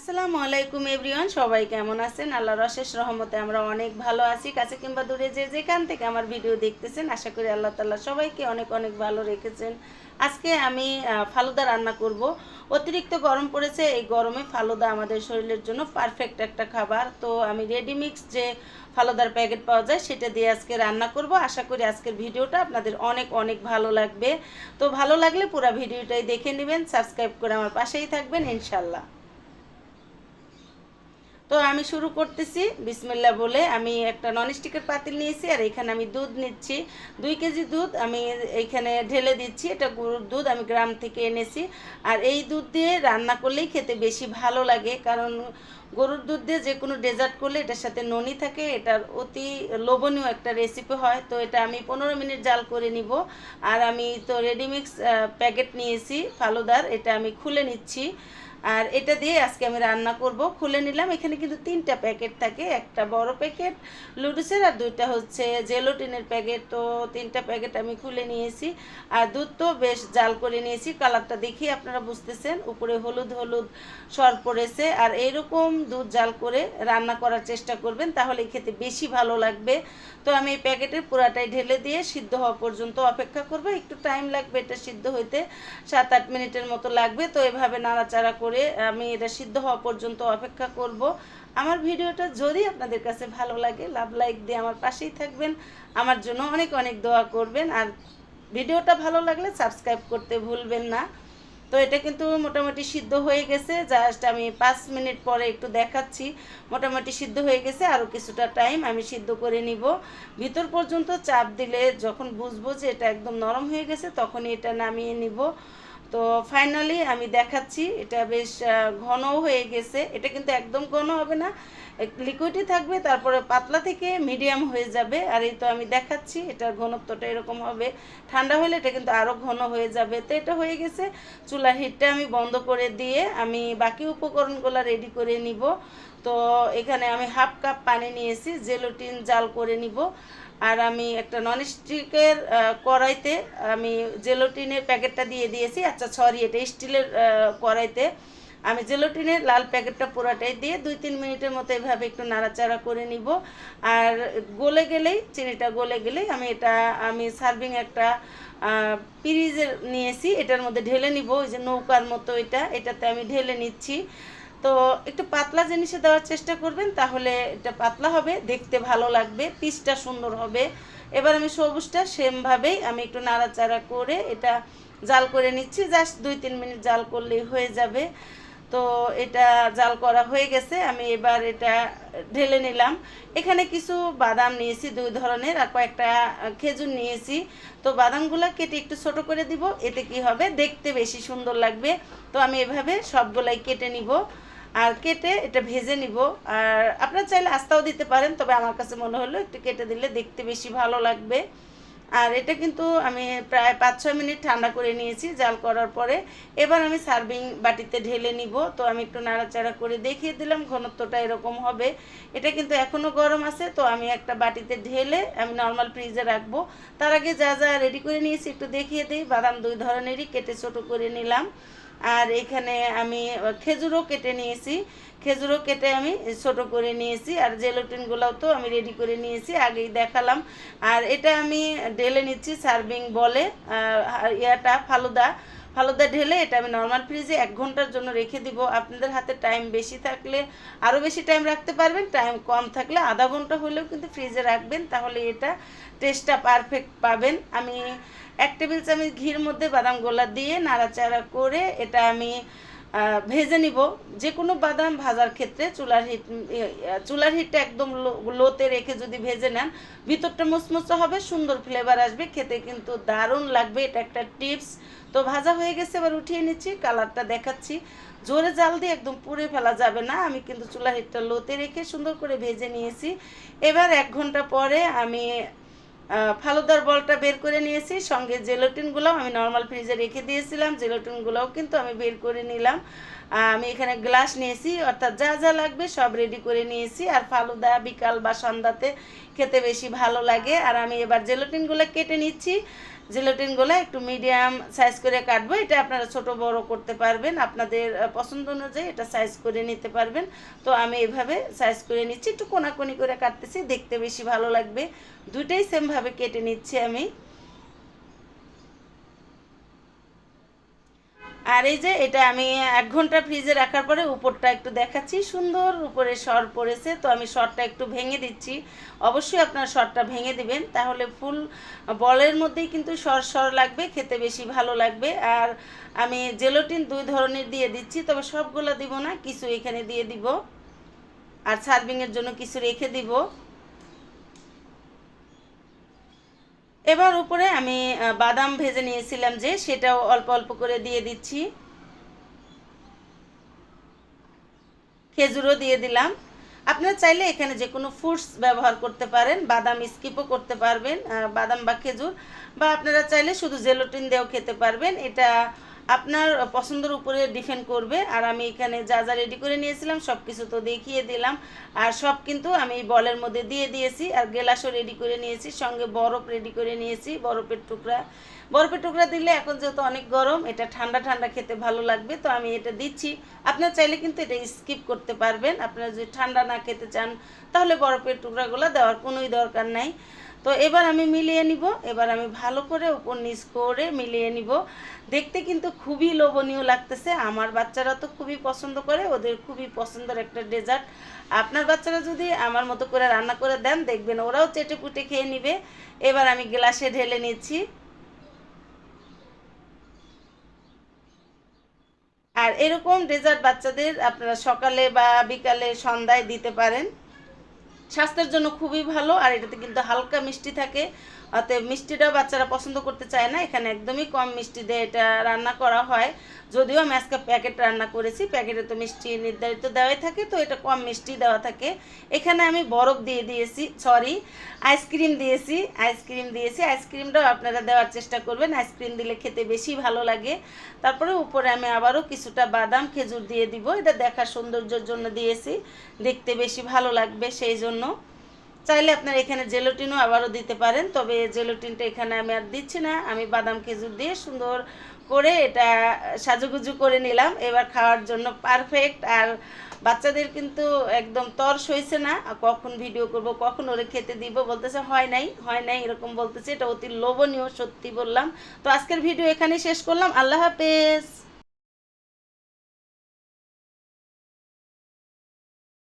আসসালামু আলাইকুম এভরিওয়ান, সবাই কেমন আছেন? আল্লাহর অশেষ রহমতে আমরা অনেক ভালো আছি। কাছে কিংবা দূরে যে যেখান থেকে আমার ভিডিও দেখতেছেন, আশা করি আল্লাহ তাআলা সবাইকে অনেক অনেক ভালো রেখেছেন। আজকে আমি ফালুদা রান্না করব। অতিরিক্ত গরম পড়েছে, এই গরমে ফালুদা আমাদের শরীরের জন্য পারফেক্ট একটা খাবার। তো আমি রেডিমিক্স যে ফালুদার প্যাকেট পাওয়া যায় সেটা দিয়ে আজকে রান্না করব। আশা করি আজকের ভিডিওটা আপনাদের অনেক অনেক ভালো লাগবে। তো ভালো লাগলে পুরো ভিডিওটাই দেখে নেবেন, সাবস্ক্রাইব করে আমার পাশেই থাকবেন ইনশাল্লাহ। তো আমি শুরু করতেছি বিসমিল্লাহ বলে। আমি একটা ননস্টিকের পাতিল নিয়েছি আর এখানে আমি দুধ নিচ্ছি। 2 কেজি দুধ আমি এইখানে ঢেলে দিচ্ছি। এটা গরুর দুধ, আমি গ্রাম থেকে এনেছি। আর এই দুধ দিয়ে রান্না করলেই খেতে বেশি ভালো লাগে, কারণ গরুর দুধ দিয়ে যে কোনো ডেজার্ট করলে এটার সাথে ননি থাকে, এটার অতি লোভনীয় একটা রেসিপি হয়। তো এটা আমি 15 মিনিট জাল করে নিব। আর আমি তো রেডিমিক্স প্যাকেট নিয়েছি ফালুদার, এটা আমি খুলে নিচ্ছি। আর এটা দিয়ে আজকে আমি রান্না করব। খুলে নিলাম। এখানে কিন্তু 3টা প্যাকেট থাকে, একটা বড় প্যাকেট লুডুসের আর 2টা হচ্ছে জেলোটিনের প্যাকেট। তো 3টা প্যাকেট আমি খুলে নিয়েছি। আর দুধ তো বেশ জাল করে নিয়েছি, কালারটা দেখি আপনারা বুঝতেছেন, উপরে হলুদ হলুদ সর পড়েছে। আর এইরকম দুধ জাল করে রান্না করার চেষ্টা করবেন, তাহলে খেতে বেশি ভালো লাগবে। তো আমি এই প্যাকেটের পুরাটাই ঢেলে দিয়ে সিদ্ধ হওয়া পর্যন্ত অপেক্ষা করব। একটু টাইম লাগবে এটা সিদ্ধ হইতে, 7-8 মিনিটের মতো লাগবে। তো এভাবে নাড়াচাড়া করে আমি এটা সিদ্ধ হওয়া পর্যন্ত অপেক্ষা করব। আমার ভিডিওটা যদি আপনাদের কাছে ভালো লাগে, লাভ লাইক দিয়ে আমার পাশেই থাকবেন, আমার জন্য অনেক অনেক দোয়া করবেন। আর ভিডিওটা ভালো লাগলে সাবস্ক্রাইব করতে ভুলবেন না। তো এটা কিন্তু মোটামুটি সিদ্ধ হয়ে গেছে। জাস্ট আমি 5 মিনিট পরে একটু দেখাচ্ছি, মোটামুটি সিদ্ধ হয়ে গেছে। আরও কিছুটা টাইম আমি সিদ্ধ করে নিব। ভিতর পর্যন্ত চাপ দিলে যখন বুঝবো যে এটা একদম নরম হয়ে গেছে, তখনই এটা নামিয়ে নিব। তো ফাইনালি আমি দেখাচ্ছি, এটা বেশ ঘনও হয়ে গেছে। এটা কিন্তু একদম ঘন হবে না, লিকুইডই থাকবে, তারপরে পাতলা থেকে মিডিয়াম হয়ে যাবে। আর এই তো আমি দেখাচ্ছি, এটার ঘনত্বটা এরকম হবে। ঠান্ডা হলে এটা কিন্তু আরও ঘন হয়ে যাবে। তো এটা হয়ে গেছে। চুলার হিটটা আমি বন্ধ করে দিয়ে আমি বাকি উপকরণগুলো রেডি করে নিব। তো এখানে আমি 1/2 কাপ পানি নিয়েছি, জেলোটিন জাল করে নিব। আর আমি একটা ননস্টিকের কড়াইতে আমি জেলোটিনের প্যাকেটটা দিয়ে দিয়েছি। আচ্ছা সরি, এটা স্টিলের কড়াইতে আমি জেলোটিনের লাল প্যাকেটটা পুরাটাই দিয়ে 2-3 মিনিটের মতো এভাবে একটু নাড়াচাড়া করে নিব। আর গলে গেলেই, চিনিটা গলে গেলেই আমি সার্ভিং একটা পিরিজের নিয়েছি, এটার মধ্যে ঢেলে নিব। ওই যে নৌকার মতো এটাতে আমি ঢেলে নিচ্ছি। তো একটু পাতলা জিনিসে দেওয়ার চেষ্টা করবেন, তাহলে এটা পাতলা হবে, দেখতে ভালো লাগবে, পিসটা সুন্দর হবে। এবার আমি সবুজটা সেমভাবেই আমি একটু নাড়াচাড়া করে এটা জাল করে নিচ্ছি। জাস্ট 2-3 মিনিট জাল করলেই হয়ে যাবে। তো এটা জাল করা হয়ে গেছে, আমি এবার এটা ঢেলে নিলাম। এখানে কিছু বাদাম নিয়েছি 2 ধরনের, আর কয়েকটা খেজুর নিয়েছি। তো বাদামগুলো কেটে একটু ছোট করে দিব, এতে কি হবে, দেখতে বেশি সুন্দর লাগবে। তো আমি এভাবে সবগুলাই কেটে নিব আর কেটে এটা ভেজে নিব। আর আপনারা চাইলে আস্তাও দিতে পারেন, তবে আমার কাছে মনে হলো একটু কেটে দিলে দেখতে বেশি ভালো লাগবে। আর এটা কিন্তু আমি প্রায় 5-6 মিনিট ঠান্ডা করে নিয়েছি জাল করার পরে। এবার আমি সার্ভিং বাটিতে ঢেলে নিব। তো আমি একটু নাড়াচাড়া করে দেখিয়ে দিলাম, ঘনত্বটা এরকম হবে। এটা কিন্তু এখনও গরম আছে। তো আমি একটা বাটিতে ঢেলে আমি নর্মাল ফ্রিজে রাখবো। তার আগে যা যা রেডি করে নিয়েছি একটু দেখিয়ে দিই। বাদাম 2 ধরনেরই কেটে ছোট করে নিলাম। আর এখানে আমি খেজুরও কেটে নিয়েছি, খেজুরও কেটে আমি ছোট করে নিয়েছি। আর জেলোটিনগুলোও তো আমি রেডি করে নিয়েছি, আগেই দেখালাম। আর এটা আমি ঢেলে নিচ্ছি সার্ভিং বলে। ফালুদা ফালুদা ঢেলে এটা আমি নর্মাল ফ্রিজে 1 ঘন্টার জন্য রেখে দিব। আপনাদের হাতে টাইম বেশি থাকলে আরও বেশি টাইম রাখতে পারবেন, টাইম কম থাকলে আধা ঘন্টা হলেও কিন্তু ফ্রিজে রাখবেন, তাহলে এটা টেস্টটা পারফেক্ট পাবেন। আমি 1 টেবিল চামচ ঘির মধ্যে বাদাম গোলা দিয়ে নাড়াচাড়া করে এটা আমি ভেজে নিব। যে কোনো বাদাম ভাজার ক্ষেত্রে চুলার হিটটা একদম লোতে রেখে যদি ভেজে নেন, ভিতরটা মুচমুচে হবে, সুন্দর ফ্লেভার আসবে, খেতে কিন্তু দারুণ লাগবে। এটা একটা টিপস। তো ভাজা হয়ে গেছে, এবার উঠিয়ে নিচ্ছি, কালারটা দেখাচ্ছি। জোরে জাল দিয়ে একদম পুড়ে ফেলা যাবে না, আমি কিন্তু চুলার হিটটা লোতে রেখে সুন্দর করে ভেজে নিয়েছি। এবার 1 ঘন্টা পরে আমি ফালুদার বলটা বের করে নিয়েছি, সঙ্গে জেলোটিনগুলোও আমি নর্মাল ফ্রিজে রেখে দিয়েছিলাম, জেলোটিনগুলোও কিন্তু আমি বের করে নিলাম। আমি এখানে গ্লাস নিয়েছি, অর্থাৎ যা যা লাগবে সব রেডি করে নিয়েছি। আর ফালুদা বিকাল বা সন্ধ্যাতে খেতে বেশি ভালো লাগে। আর আমি এবার জেলোটিনগুলো কেটে নিচ্ছি। জেলাটিনগুলো একটু মিডিয়াম সাইজ করে কাটবো। এটা আপনারা ছোট বড় করতে পারবেন, আপনাদের পছন্দ অনুযায়ী এটা সাইজ করে নিতে পারবেন। তো আমি এভাবে সাইজ করে নিচ্ছি, একটু কোনাকুনি করে কাটতেছি, দেখতে বেশি ভালো লাগবে। দুইটাই সেমভাবে কেটে নিচ্ছি আমি। আর এই যে এটা আমি 1 ঘন্টা ফ্রিজে রাখার পরে উপরটা একটু দেখাচ্ছি, সুন্দর উপরে সর পড়েছে। তো আমি সরটা একটু ভেঙে দিচ্ছি। অবশ্যই আপনার সরটা ভেঙে দিবেন, তাহলে ফুল বলের মধ্যেই কিন্তু সর সর লাগবে, খেতে বেশি ভালো লাগবে। আর আমি জেলাটিন 2 ধরনের দিয়ে দিচ্ছি, তবে সবগুলো দিব না, কিছু এখানে দিয়ে দিব আর সার্ভিংয়ের জন্য কিছু রেখে দিব। এবার উপরে আমি বাদাম ভেজে নিয়েছিলাম যে, সেটাও অল্প অল্প করে দিয়ে দিচ্ছি। খেজুরও দিয়ে দিলাম। আপনারা চাইলে এখানে যে কোনো ফ্রুটস ব্যবহার করতে পারেন, বাদাম স্কিপও করতে পারবেন, বাদাম বা খেজুর, বা আপনারা চাইলে শুধু জেলাটিন দিয়েও খেতে পারবেন। এটা আপনার পছন্দের উপরে ডিপেন্ড করবে। আর আমি এখানে যা যা রেডি করে নিয়েছিলাম সব কিছু তো দেখিয়ে দিলাম। আর সব কিন্তু আমি বলের মধ্যে দিয়ে দিয়েছি। আর গ্লাসও রেডি করে নিয়েছি, সঙ্গে বরফ রেডি করে নিয়েছি, বরফের টুকরা। বরফের টুকরা দিলে এখন যেহেতু অনেক গরম, এটা ঠান্ডা ঠান্ডা খেতে ভালো লাগবে, তো আমি এটা দিচ্ছি। আপনার চাইলে কিন্তু এটা স্কিপ করতে পারবেন। আপনারা যদি ঠান্ডা না খেতে চান তাহলে বরফের টুকরাগুলো দেওয়ার কোনোই দরকার নাই। তো এবার আমি মিলিয়ে নিব। এবার আমি ভালো করে উপর নিচ করে মিলিয়ে নিব। দেখতে কিন্তু খুবই লোভনীয় লাগতেছে। আমার বাচ্চারা তো খুবই পছন্দ করে, ওদের খুবই পছন্দের একটা ডেজার্ট। আপনার বাচ্চারা যদি আমার মতো করে রান্না করে দেন, দেখবেন ওরাও চেটে পুটে খেয়ে নিবে। এবার আমি গ্লাসে ঢেলে নিচ্ছি। আর এরকম ডেজার্ট বাচ্চাদের আপনারা সকালে বা বিকালে সন্ধ্যায় দিতে পারেন, স্বাস্থ্যের জন্য খুবই ভালো। আর এটাতে কিন্তু হালকা মিষ্টি থাকে, অতএব মিষ্টিটাও বাচ্চারা পছন্দ করতে চায় না। এখানে একদমই কম মিষ্টি দিয়ে এটা রান্না করা হয়। যদিও আমি আজকে প্যাকেট রান্না করেছি, প্যাকেটে তো মিষ্টি নির্ধারিত দেওয়াই থাকে, তো এটা কম মিষ্টি দেওয়া থাকে। এখানে আমি বরফ দিয়ে দিয়েছি, সরি আইসক্রিম দিয়েছি, আইসক্রিমটাও আপনারা দেওয়ার চেষ্টা করবেন। আইসক্রিম দিলে খেতে বেশি ভালো লাগে। তারপরে উপরে আমি আবারও কিছুটা বাদাম খেজুর দিয়ে দিব, এটা দেখার সৌন্দর্যের জন্য দিয়েছি, দেখতে বেশি ভালো লাগবে সেই জন্য। চাইলে আপনারা এখানে জেলাটিনও আবারও দিতে পারেন, তবে জেলাটিনটা এখানে আমি আর দিচ্ছি না। আমি বাদাম খেজুর দিয়ে সুন্দর করে এটা সাজুগুজু করে নিলাম। এবার খাওয়ার জন্য পারফেক্ট। আর বাচ্চাদের কিন্তু একদম তর্স হয়েছে না, কখন ভিডিও করব, কখন ওরে খেতে দিব, বলতেছে হয় নাই হয় নাই এরকম বলতেছে। এটা অতি লোভনীয়, সত্যি বললাম। তো আজকের ভিডিও এখানেই শেষ করলাম। আল্লাহ হাফেজ।